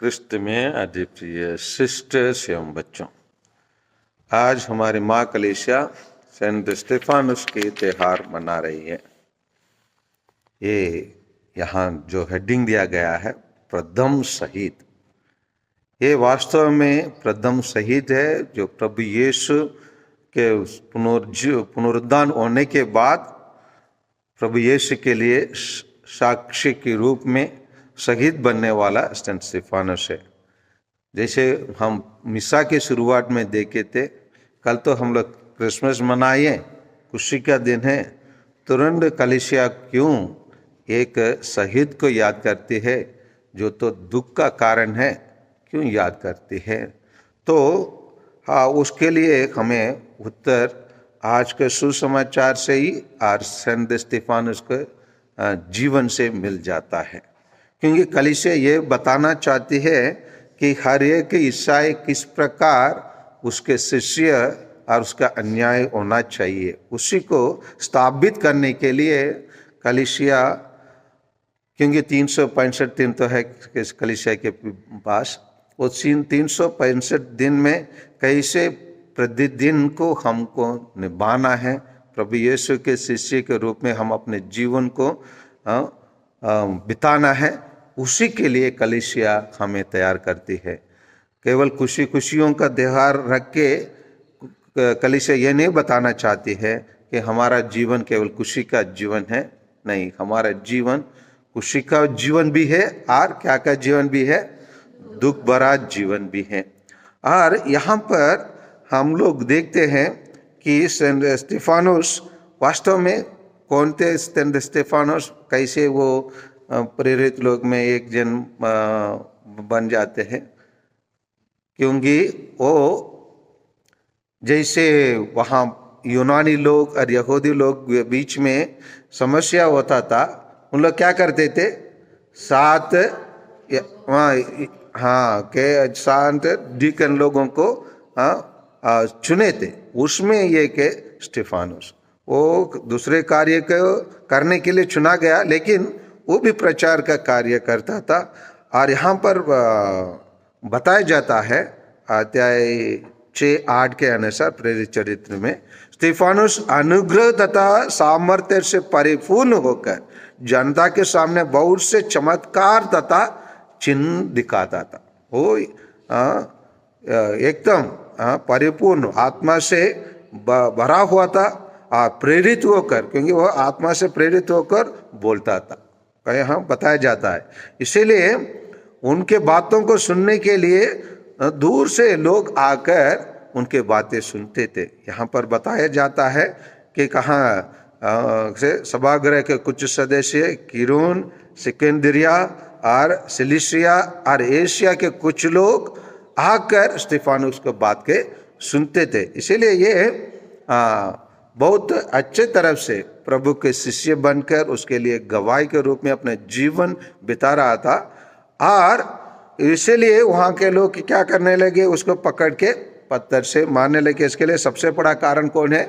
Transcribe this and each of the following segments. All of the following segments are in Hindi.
क्रिस्त में अधिप्रिय सिस्टर्स एवं बच्चों, आज हमारी माँ कलीसिया सेंट स्टेफानस के त्योहार मना रही है। ये यहाँ जो हेडिंग दिया गया है प्रथम शहीद, ये वास्तव में प्रथम शहीद है जो प्रभु यीशु के पुनरुत्थान होने के बाद प्रभु यीशु के लिए साक्षी के रूप में शहीद बनने वाला सेंट स्टेफानस है। जैसे हम मिसा के शुरुआत में देखे थे, कल तो हम लोग क्रिसमस मनाए, खुशी का दिन है, तुरंत कलीसिया क्यों एक शहीद को याद करती है जो तो दुख का कारण है, क्यों याद करती है? तो हाँ, उसके लिए हमें उत्तर आज के सुसमाचार से ही और सेंट स्टेफानस के जीवन से मिल जाता है। क्योंकि कलीसिया ये बताना चाहती है कि हर एक ईसाई किस प्रकार उसके शिष्य और उसका अन्याय होना चाहिए, उसी को स्थापित करने के लिए कलीसिया, क्योंकि 365 दिन तो है कलीसिया के पास, वो 365 दिन में कैसे प्रतिदिन को हमको निभाना है, प्रभु यीशु के शिष्य के रूप में हम अपने जीवन को बिताना है, उसी के लिए कलीसिया हमें तैयार करती है। केवल खुशियों का त्योहार रख के कलीसिया ये नहीं बताना चाहती है कि हमारा जीवन केवल खुशी का जीवन है। नहीं, हमारा जीवन खुशी का जीवन भी है और क्या का जीवन भी है, दुख भरा जीवन भी है। और यहाँ पर हम लोग देखते हैं कि सेंट स्टेफानस वास्तव में कौन थे। सेंट स्टेफानस कैसे वो प्रेरित लोग में एक जन बन जाते हैं, क्योंकि वो जैसे वहाँ यूनानी लोग और यहूदी लोग बीच में समस्या होता था, उन लोग क्या करते थे, सात डीकन लोगों को चुने थे, उसमें ये के स्टेफानस वो दूसरे कार्य को करने के लिए चुना गया, लेकिन वो भी प्रचार का कार्य करता था। और यहाँ पर बताया जाता है अध्याय 6-8 के अनुसार प्रेरित चरित्र में, स्टेफानस अनुग्रह तथा सामर्थ्य से परिपूर्ण होकर जनता के सामने बहुत से चमत्कार तथा चिन्ह दिखाता था। वो एकदम परिपूर्ण आत्मा से भरा हुआ था, प्रेरित होकर, क्योंकि वह आत्मा से प्रेरित होकर बोलता था, यहाँ बताया जाता है। इसीलिए उनके बातों को सुनने के लिए दूर से लोग आकर उनके बातें सुनते थे। यहाँ पर बताया जाता है कि कहाँ से सभागृह के कुछ सदस्य किरून, सिकंदरिया और सिलिसिया और एशिया के कुछ लोग आकर स्टेफानस को बात के सुनते थे। इसीलिए ये बहुत अच्छे तरफ से प्रभु के शिष्य बनकर उसके लिए गवाही के रूप में अपने जीवन बिता रहा था। और इसीलिए वहाँ के लोग क्या करने लगे, उसको पकड़ के पत्थर से मारने लगे। इसके लिए सबसे बड़ा कारण कौन है?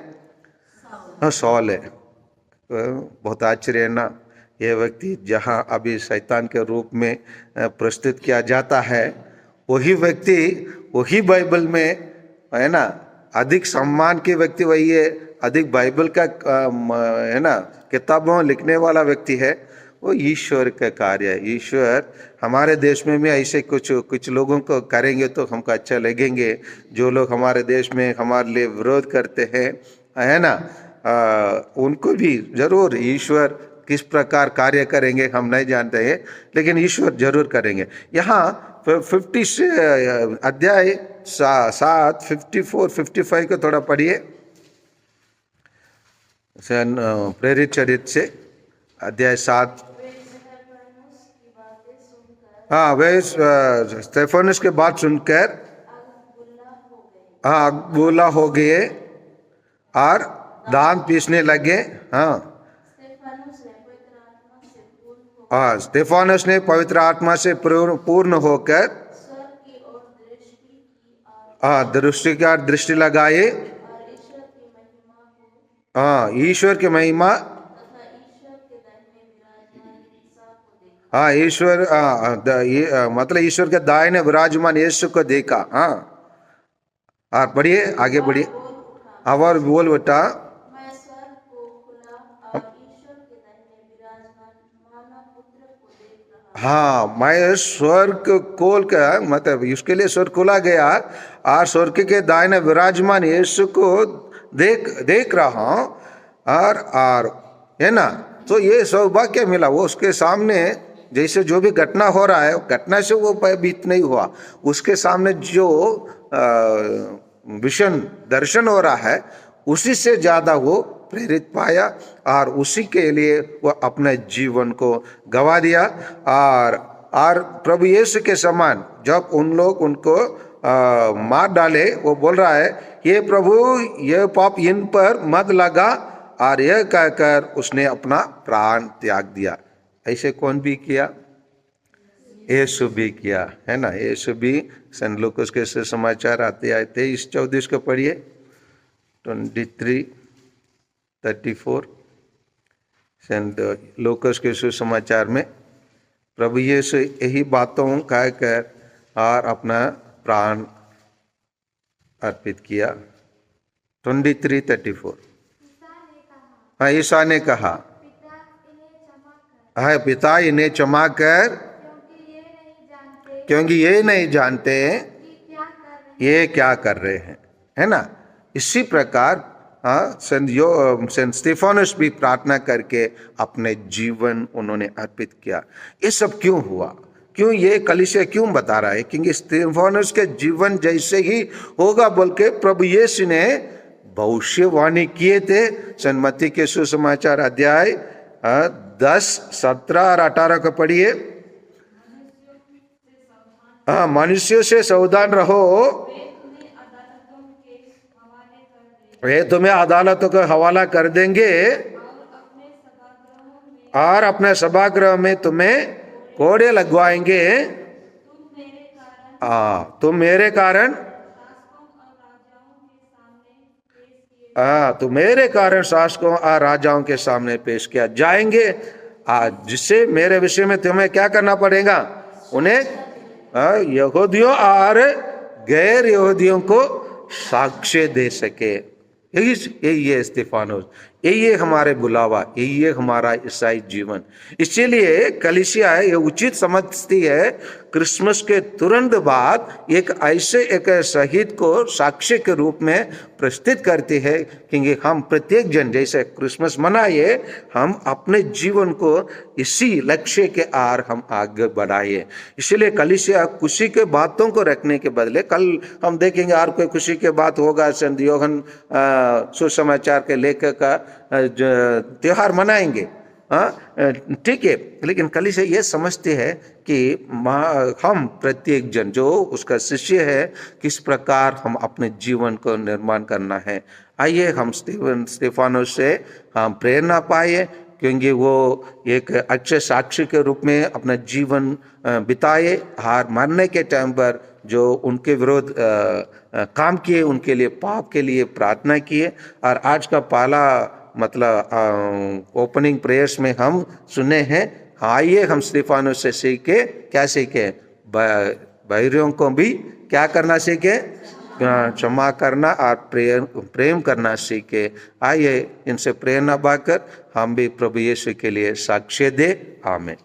सौल है। बहुत आश्चर्य है ना, ये व्यक्ति जहाँ अभी शैतान के रूप में प्रस्तुत किया जाता है, वही व्यक्ति वही बाइबल में है ना, अधिक सम्मान के व्यक्ति वही है, अधिक बाइबल का है ना किताबों लिखने वाला व्यक्ति है। वो ईश्वर का कार्य है। ईश्वर हमारे देश में भी ऐसे कुछ लोगों को करेंगे तो हमको अच्छा लगेंगे, जो लोग हमारे देश में हमारे लिए विरोध करते हैं, है ना, उनको भी जरूर ईश्वर किस प्रकार कार्य करेंगे हम नहीं जानते हैं, लेकिन ईश्वर जरूर करेंगे। यहाँ 50 से अध्याय 7, 54, 55 को थोड़ा पढ़िए, प्रेरित चरित्र से अध्याय 7। हाँ, वे स्टेफानस के बात सुनकर अगबुला हो गए और दान पीसने लगे। स्टेफानस ने पवित्र आत्मा से पूर्ण होकर दृष्टि लगाए, ईश्वर की महिमा हाँ ईश्वर मतलब ईश्वर के दाहिने विराजमान यीशु को देखा। हाँ और पढ़िए आगे बढ़िए। और बोल बेटा। मैं स्वर्ग को खुला और ईश्वर के दाहिने विराजमान मानव पुत्र को देख रहा। हाँ मैं स्वर्ग खोल कर मतलब उसके लिए स्वर्ग खोला गया और स्वर्ग के दाहिने विराजमान यीशु को देख रहा हूं। और है ना, तो ये सौभाग्य मिला। वो उसके सामने जैसे जो भी घटना हो रहा है घटना से वो भयभीत नहीं हुआ। उसके सामने जो विजन दर्शन हो रहा है उसी से ज्यादा वो प्रेरित पाया और उसी के लिए वो अपने जीवन को गवा दिया। और प्रभु यीशु के समान जब उन लोग उनको मार डाले, वो बोल रहा है ये प्रभु ये पाप इन पर मत लगा, और यह कहकर उसने अपना प्राण त्याग दिया। ऐसे कौन भी किया? यीशु भी किया, है ना। यीशु भी सेंट लूकास के समाचार आते आए 23-24 को पढ़िए 23-34। सेंट लूकास के सुसमाचार में प्रभु यीशु यही बातों कहकर और अपना प्राण अर्पित किया। 23-34। हाँ ईसा ने कहा हाँ पिता इन्हें क्षमा कर क्योंकि ये नहीं जानते ये क्या कर रहे हैं, है ना। इसी प्रकार सेंट स्टेफानस भी प्रार्थना करके अपने जीवन उन्होंने अर्पित किया। ये सब क्यों हुआ? क्यों ये कलीसिया क्यों बता रहा है? क्योंकि स्टेफानस के जीवन जैसे ही होगा बोल के प्रभु यीशु ने भविष्यवाणी किए थे। सेंट मत्ती के सुसमाचार अध्याय 10, 17 और 18 को पढ़िए। हाँ मनुष्यों से सावधान रहो, वे तुम्हें अदालतों का हवाला कर देंगे और अपने सभागृह में तुम्हें कोड़े लगवाएंगे। तुम मेरे कारण तो मेरे कारण शासकों और राजाओं के सामने पेश किया जाएंगे। जिससे मेरे विषय में तुम्हें क्या करना पड़ेगा? उन्हें यहूदियों और गैर यहूदियों को साक्ष्य दे सके। यही है स्टेफानोस, यही है हमारे बुलावा, यही है हमारा ईसाई जीवन। इसीलिए कलीसिया ये उचित समझती है क्रिसमस के तुरंत बाद एक ऐसे एक शहीद को साक्ष्य के रूप में प्रस्तुत करती है। क्योंकि हम प्रत्येक जन जैसे क्रिसमस मनाइए, हम अपने जीवन को इसी लक्ष्य के आर हम आगे बढ़ाइए। इसलिए कलीसिया खुशी के बातों को रखने के बदले, कल हम देखेंगे और कोई खुशी के बात होगा, संत यूहन्ना सुसमाचार के लेखक का त्योहार मनाएंगे, ठीक है। लेकिन कलीसिया ये समझते हैं कि हम प्रत्येक जन जो उसका शिष्य है, किस प्रकार हम अपने जीवन को निर्माण करना है। आइए हम स्टेफानोस से हम प्रेरणा पाए, क्योंकि वो एक अच्छे साक्षी के रूप में अपना जीवन बिताए। हार मारने के टाइम पर जो उनके विरोध काम किए, उनके लिए पाप के लिए प्रार्थना किए। और आज का पहला मतलब ओपनिंग प्रेयर्स में हम सुने हैं। आइए हम स्टेफानोस से सीखे, क्या सीखे? बैरियों को भी क्या करना सीखे? क्षमा करना और प्रेम करना सीखे। आइए इनसे प्रेरणा पाकर हम भी प्रभु यीशु के लिए साक्ष्य दे। आमीन।